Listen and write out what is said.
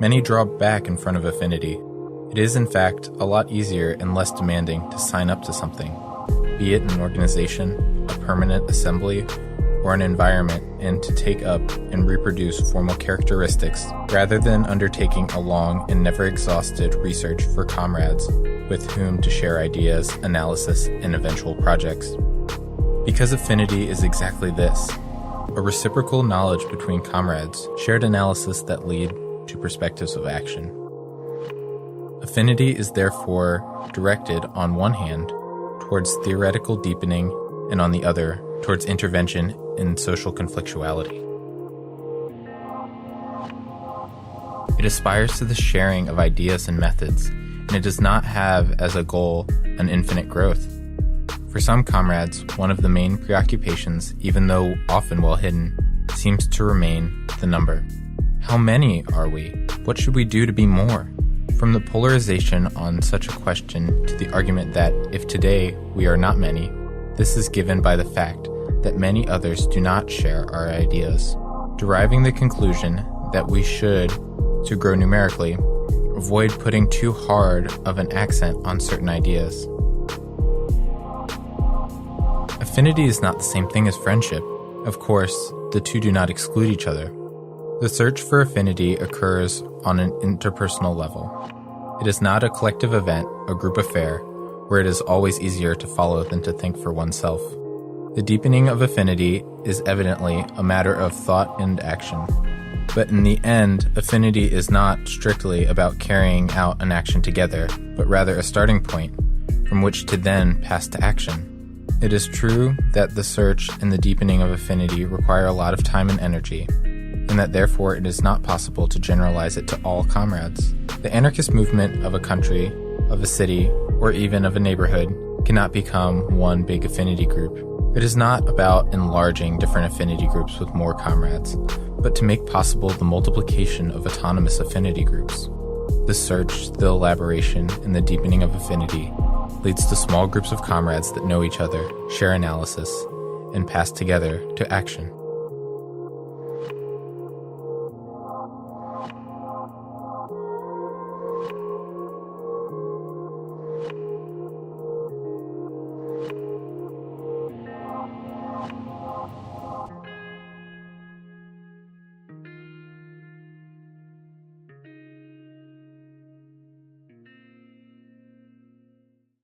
Many draw back in front of affinity. It is, in fact, a lot easier and less demanding to sign up to something, be it an organization, a permanent assembly, or an environment, and to take up and reproduce formal characteristics rather than undertaking a long and never exhausted research for comrades with whom to share ideas, analysis, and eventual projects. Because affinity is exactly this, a reciprocal knowledge between comrades, shared analysis that lead to perspectives of action. Affinity is therefore directed on one hand towards theoretical deepening and on the other towards intervention in social conflictuality. It aspires to the sharing of ideas and methods, and it does not have as a goal an infinite growth. For some comrades, one of the main preoccupations, even though often well hidden, seems to remain the number. How many are we? What should we do to be more? From the polarization on such a question to the argument that if today we are not many, this is given by the fact that many others do not share our ideas, deriving the conclusion that we should, to grow numerically, avoid putting too hard of an accent on certain ideas. Affinity is not the same thing as friendship. Of course, the two do not exclude each other. The search for affinity occurs on an interpersonal level. It is not a collective event, a group affair, where it is always easier to follow than to think for oneself. The deepening of affinity is evidently a matter of thought and action. But in the end, affinity is not strictly about carrying out an action together, but rather a starting point from which to then pass to action. It is true that the search and the deepening of affinity require a lot of time and energy, and that therefore it is not possible to generalize it to all comrades. The anarchist movement of a country, of a city, or even of a neighborhood cannot become one big affinity group. It is not about enlarging different affinity groups with more comrades, but to make possible the multiplication of autonomous affinity groups. The search, the elaboration, and the deepening of affinity leads to small groups of comrades that know each other, share analysis, and pass together to action.